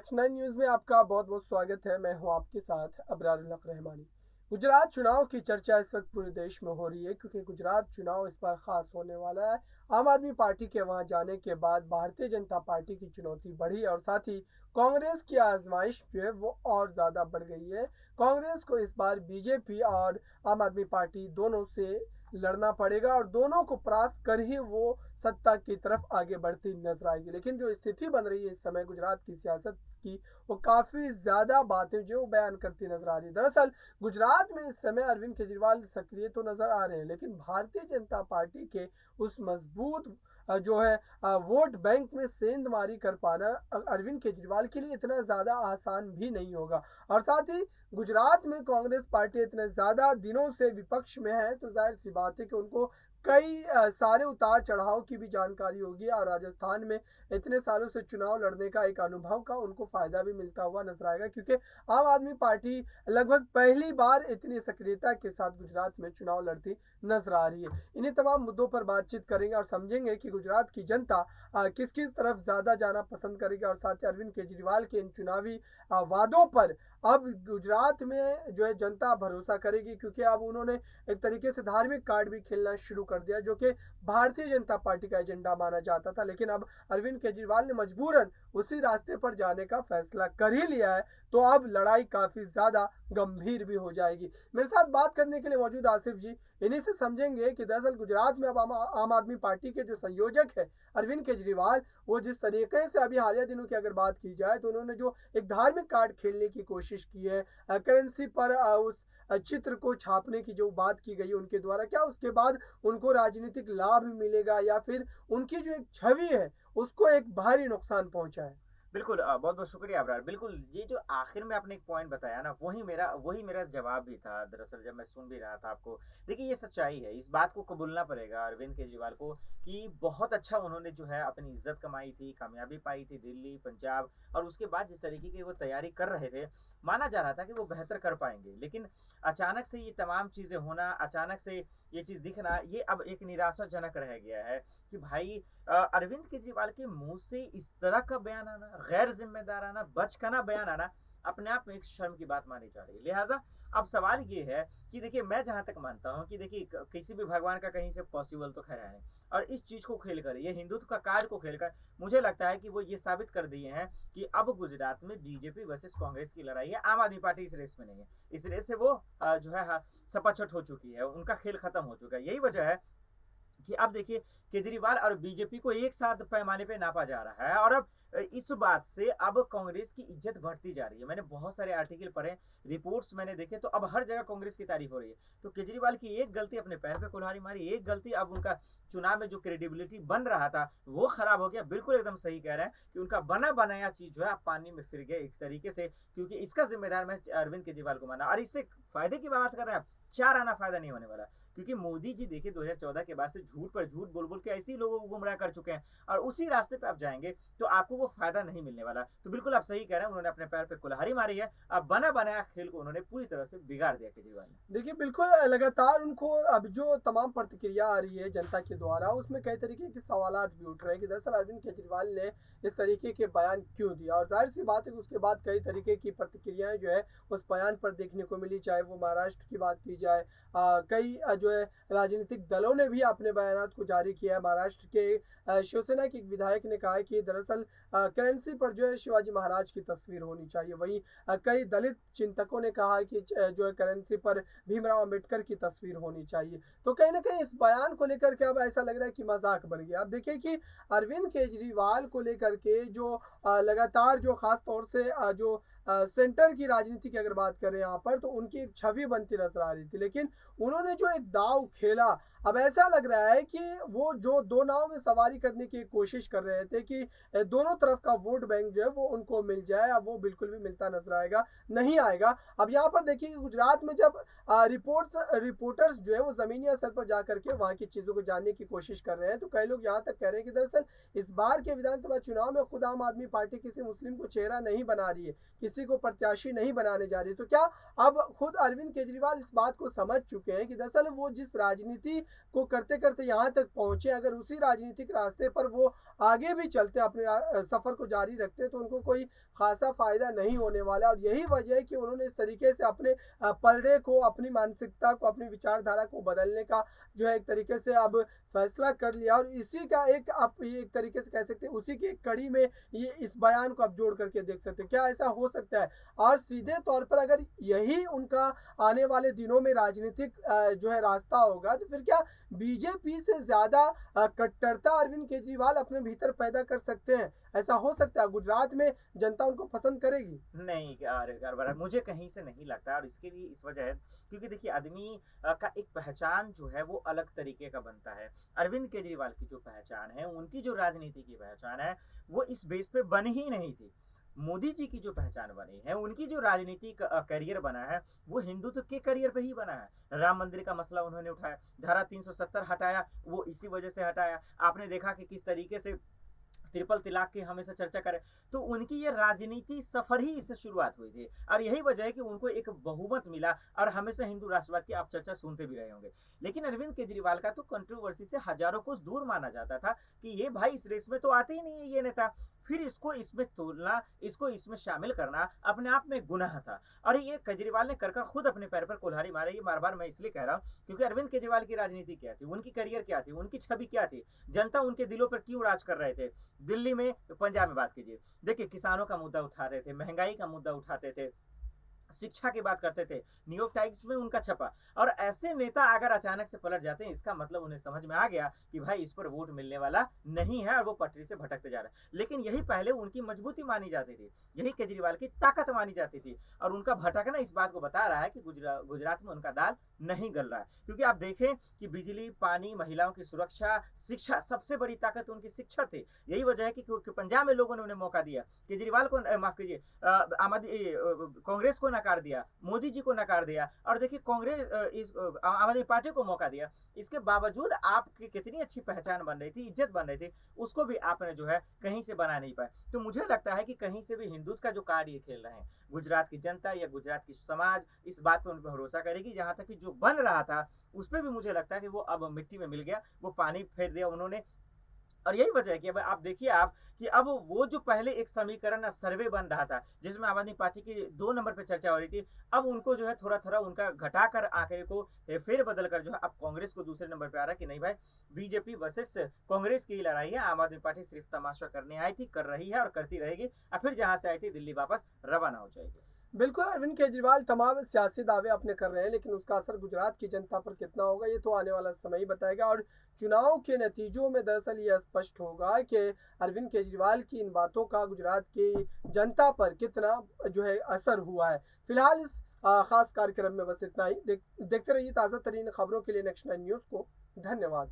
आज 9 न्यूज़ में आपका बहुत बहुत स्वागत है। मैं हूं आपके साथ अबरारुल हक रहमानी। गुजरात चुनाव की चर्चा इस वक्त पूरे देश में हो रही है क्योंकि गुजरात चुनाव इस बार खास होने वाला है। आम आदमी पार्टी के वहां जाने के बाद भारतीय जनता पार्टी की चुनौती बढ़ी और साथ ही कांग्रेस की आजमाइश जो है वो और ज़्यादा बढ़ गई है। कांग्रेस को इस बार बीजेपी और आम आदमी पार्टी दोनों से लड़ना पड़ेगा और दोनों को परास्त कर ही वो सत्ता की तरफ आगे बढ़ती नजर आएगी। लेकिन जो स्थिति बन रही है इस समय गुजरात की सियासत की, वो काफी ज्यादा बातें जो बयान करती नजर आ रही है। दरअसल गुजरात में इस समय अरविंद केजरीवाल सक्रिय तो नजर आ रहे हैं, लेकिन भारतीय जनता पार्टी के उस मजबूत जो है वोट बैंक में सेंधमारी कर पाना अरविंद केजरीवाल के लिए इतना ज्यादा आसान भी नहीं होगा। और साथ ही गुजरात में कांग्रेस पार्टी इतने ज्यादा दिनों से विपक्ष में है, तो जाहिर सी बात है कि उनको कई सारे उतार चढ़ाव की भी जानकारी होगी और राजस्थान में इतने सालों से चुनाव लड़ने का एक अनुभव का उनको फायदा भी मिलता हुआ नजर आएगा, क्योंकि आम आदमी पार्टी लगभग पहली बार इतनी सक्रियता के साथ गुजरात में चुनाव लड़ती नजर आ रही है। इन्हीं तमाम मुद्दों पर बातचीत करेंगे और समझेंगे कि गुजरात की जनता किस किस तरफ ज्यादा जाना पसंद करेगी और साथ ही अरविंद केजरीवाल के इन चुनावी वादों पर अब गुजरात में जो है जनता भरोसा करेगी, क्योंकि अब उन्होंने एक तरीके से धार्मिक कार्ड भी खेलना शुरू कर दिया जो कि भारतीय जनता पार्टी का एजेंडा माना जाता था। लेकिन अब अरविंद केजरीवाल ने मजबूरन उसी रास्ते पर जाने का फैसला कर ही लिया है, तो अब लड़ाई काफी ज्यादा गंभीर भी हो जाएगी। मेरे साथ बात करने के लिए मौजूद आसिफ जी, इन्हीं से समझेंगे कि दरअसल गुजरात में अब आम आदमी पार्टी के जो संयोजक है अरविंद केजरीवाल, वो जिस तरीके से अभी हालिया दिनों की अगर बात की जाए तो उन्होंने जो एक धार्मिक कार्ड खेलने की कोशिश की है, करेंसी पर उस चित्र को छापने की जो बात की गई उनके द्वारा, क्या उसके बाद उनको राजनीतिक लाभ मिलेगा या फिर उनकी जो एक छवि है उसको एक भारी नुकसान पहुंचा है? बिल्कुल बहुत-बहुत शुक्रिया अब्रार। बिल्कुल, ये जो आखिर में आपने एक पॉइंट बताया ना, वही मेरा जवाब भी था दरअसल जब मैं सुन भी रहा था आपको। देखिए, ये सच्चाई है, इस बात को कबूलना पड़ेगा अरविंद केजरीवाल को कि बहुत अच्छा उन्होंने जो है अपनी इज़्ज़त कमाई थी, कामयाबी पाई थी दिल्ली, पंजाब और उसके बाद जिस तरीके की वो तैयारी कर रहे थे, माना जा रहा था कि वो बेहतर कर पाएँगे। लेकिन अचानक से ये तमाम चीज़ें होना, अचानक से ये चीज़ दिखना, ये अब एक निराशाजनक रह गया है कि भाई अरविंद केजरीवाल के मुँह से इस तरह का बयान आना, गैर ज़िम्मेदाराना, बचकाना बयान आना, अपने आप में एक शर्म की बात मानी जा रही है। लिहाज़ा अब सवाल ये है कि देखिए, मैं जहाँ तक मानता हूँ कि देखिए किसी भी भगवान का कहीं से पॉसिबल तो खैर है नहीं। और इस चीज़ को खेलकर, ये हिंदुत्व का कार्ड को खेलकर मुझे लगता है कि वो ये साबित कर दिए हैं कि अब गुजरात में बीजेपी वर्सेस कांग्रेस की लड़ाई है। आम आदमी पार्टी इस रेस में नहीं है। इस रेस से वो जो है सपाचट हो चुकी है, उनका खेल खत्म हो चुका है। यही वजह है कि अब देखिए केजरीवाल और बीजेपी को एक साथ पैमाने पे नापा जा रहा है और अब इस बात से अब कांग्रेस की इज्जत बढ़ती जा रही है। मैंने बहुत सारे आर्टिकल पढ़े, रिपोर्ट्स मैंने देखे, तो अब हर जगह कांग्रेस की तारीफ हो रही है। तो केजरीवाल की एक गलती अपने पैर पे कुल्हाड़ी मारी, एक गलती अब उनका चुनाव में जो क्रेडिबिलिटी बन रहा था वो खराब हो गया। बिल्कुल एकदम सही कह रहे हैं कि उनका बना बनाया चीज जो है अब पानी में फिर गया एक तरीके से, क्योंकि इसका जिम्मेदार मैं अरविंद केजरीवाल को माना। और इससे फायदे की बात कर रहे हैं, चार आना फायदा नहीं होने वाला, क्योंकि मोदी जी देखिए 2014 के बाद से झूठ पर झूठ बोल बोल के ऐसे ही लोगों को गुमराह कर चुके हैं और उसी रास्ते पे आप जाएंगे तो आपको वो फायदा नहीं मिलने वाला। तो बिल्कुल आप सही कह रहे हैं, उन्होंने अपने पैर पे कुल्हाड़ी मारी है। अब बना बनाया खेल को उन्होंने पूरी तरह से बिगाड़ दिया केजरीवाल ने। देखिए बिल्कुल लगातार उनको अब जो तमाम प्रतिक्रिया आ रही है जनता के द्वारा, उसमें कई तरीके के सवालात भी उठ रहे हैं कि दरअसल अरविंद केजरीवाल ने इस तरीके के बयान क्यों दिया। और जाहिर सी बात है कि उसके बाद कई तरीके की प्रतिक्रियाएं जो है उस बयान पर देखने को मिली, चाहे वो महाराष्ट्र की बात की जाए, कई जो है राजनीतिक दलों ने भी अपने बयान को जारी किया है। महाराष्ट्र के शिवसेना के एक विधायक ने कहा है कि दरअसल करेंसी पर जो है शिवाजी महाराज की तस्वीर होनी चाहिए। वहीं कई दलित चिंतकों ने कहा कि जो है करेंसी पर भीमराव अंबेडकर की तस्वीर होनी चाहिए। तो कहीं ना कहीं इस बयान को लेकर के अब ऐसा लग रहा है कि मजाक बन गया। अब देखिए कि अरविंद केजरीवाल को लेकर के जो लगातार जो खास तौर से जो सेंटर की राजनीति की अगर बात करें यहाँ पर, तो उनकी एक छवि बनती नजर आ रही थी। लेकिन उन्होंने जो एक दाव खेला, अब ऐसा लग रहा है कि वो जो दो नाव में सवारी करने की कोशिश कर रहे थे कि दोनों तरफ का वोट बैंक जो है वो उनको मिल जाए, अब वो बिल्कुल भी मिलता नजर आएगा नहीं आएगा। अब यहाँ पर देखिए गुजरात में जब रिपोर्टर्स जो है वो जमीनी स्तर पर जाकर के वहां की चीजों को जानने की कोशिश कर रहे हैं, तो कई लोग यहाँ तक कह रहे हैं कि दरअसल इस बार के विधानसभा चुनाव में खुद आम आदमी पार्टी किसी मुस्लिम को चेहरा नहीं बना रही है, किसी को प्रत्याशी नहीं बनाने जा रही। तो क्या अब खुद अरविंद केजरीवाल इस बात को समझ चुके हैं कि दरअसल वो जिस राजनीति को करते करते यहाँ तक पहुंचे, अगर उसी राजनीतिक रास्ते पर वो आगे भी चलते अपने सफर को जारी रखते तो उनको कोई खासा फायदा नहीं होने वाला। और यही वजह है कि उन्होंने इस तरीके से अपने पलड़े को, अपनी मानसिकता को, अपनी विचारधारा को बदलने का जो है एक तरीके से अब फैसला कर लिया। और इसी का एक आप ये एक तरीके से कह सकते हैं, उसी की एक कड़ी में ये इस बयान को आप जोड़ करके देख सकते हैं। क्या ऐसा हो सकता है? और सीधे तौर पर अगर यही उनका आने वाले दिनों में राजनीतिक जो है रास्ता होगा, तो फिर क्या बीजेपी से ज्यादा कट्टरता अरविंद केजरीवाल अपने भीतर पैदा कर सकते हैं? ऐसा हो सकता है? गुजरात में जनता उनको पसंद करेगी? नहीं यार, मुझे कहीं से नहीं लगता, और इसके लिए इस वजह है क्योंकि देखिए आदमी का एक पहचान जो है वो अलग तरीके का बनता है। अरविंद केजरीवाल की जो पहचान है, उनकी जो राजनीति की पहचान है, वो इस बेस पे बनी ही नहीं थी। मोदी जी की जो पहचान बनी है, उनकी जो राजनीतिक करियर बना है, वो हिंदुत्व के करियर पे ही बना है। राम मंदिर का मसला उन्होंने उठाया, धारा 370 हटाया, वो इसी वजह से हटाया। आपने देखा कि किस तरीके से ट्रिपल तलाक की हमेशा चर्चा करें, तो उनकी ये राजनीति सफर ही इससे शुरुआत हुई थी, और यही वजह है कि उनको एक बहुमत मिला, और हमेशा हिंदू राष्ट्रवाद की आप चर्चा सुनते भी रहे होंगे। लेकिन अरविंद केजरीवाल का तो कंट्रोवर्सी से हजारों कोस दूर माना जाता था कि ये भाई इस रेस में तो आते ही नहीं है ये नेता, फिर इसको इसमें तोड़ना, इसको इसमें शामिल करना अपने आप में गुनाह था। और ये केजरीवाल ने कर खुद अपने पैर पर कुल्हाड़ी मारे। ये बार बार मैं इसलिए कह रहा हूँ क्योंकि अरविंद केजरीवाल की राजनीति क्या थी, उनकी करियर क्या थी, उनकी छवि क्या थी, जनता उनके दिलों पर क्यों राज कर रहे थे। दिल्ली में, पंजाब में बात कीजिए, देखिए किसानों का मुद्दा उठा रहे थे, महंगाई का मुद्दा उठाते थे, शिक्षा की बात करते थे, न्यूयॉर्क टाइम्स में उनका छपा। और ऐसे नेता अगर अचानक से पलट जाते हैं, इसका मतलब उन्हें समझ में आ गया कि भाई इस पर वोट मिलने वाला नहीं है, और वो पटरी से भटकते जा रहे हैं। लेकिन यही पहले उनकी मजबूती मानी जाती थी, यही केजरीवाल की ताकत मानी जाती थी, और उनका भटकना इस बात को बता रहा है कि गुजरात में उनका दाल नहीं गल रहा है। क्योंकि आप देखें कि बिजली, पानी, महिलाओं की सुरक्षा, शिक्षा, सबसे बड़ी ताकत उनकी शिक्षा थी। यही वजह है कि पंजाब में लोगों ने उन्हें मौका दिया, केजरीवाल को माफ कीजिए, कांग्रेस को नकार दिया, मोदी जी को नकार दिया, और देखिए कांग्रेस आम आदमी पार्टी को मौका दिया। इसके बावजूद आपकी कितनी अच्छी पहचान बन रही थी, इज्जत बन रही थी, उसको भी आपने जो है कहीं से बना नहीं पाए। तो मुझे लगता है कि कहीं से भी हिंदुत्व का जो कार्ड ये खेल रहे हैं, गुजरात की जनता या गुजरात की समाज इस बात पर उन पर भरोसा करेगी। जहां तक कि जो बन रहा था उस पर भी मुझे लगता है कि वो अब मिट्टी में मिल गया, वो पानी फेर दिया उन्होंने। और यही वजह है कि अब आप देखिए आप कि अब वो जो पहले एक समीकरण सर्वे बन रहा था जिसमें आम आदमी पार्टी की 2 नंबर पे चर्चा हो रही थी, अब उनको जो है थोड़ा थोड़ा उनका घटाकर आंकड़े को फेर बदल कर जो है अब कांग्रेस को दूसरे नंबर पे आ रहा है कि नहीं भाई, बीजेपी वर्सेस कांग्रेस की लड़ाई है। आम आदमी पार्टी सिर्फ तमाशा करने आई थी, कर रही है और करती रहेगी, और फिर जहां से आई थी दिल्ली वापस रवाना हो जाएगी। बिल्कुल, अरविंद केजरीवाल तमाम सियासी दावे अपने कर रहे हैं, लेकिन उसका असर गुजरात की जनता पर कितना होगा ये तो आने वाला समय ही बताएगा। और चुनाव के नतीजों में दरअसल ये स्पष्ट होगा कि अरविंद केजरीवाल की इन बातों का गुजरात की जनता पर कितना जो है असर हुआ है। फिलहाल इस खास कार्यक्रम में बस इतना ही। देखते रहिए ताज़ा तरीन खबरों के लिए नेक्स्ट 9 न्यूज़ को। धन्यवाद।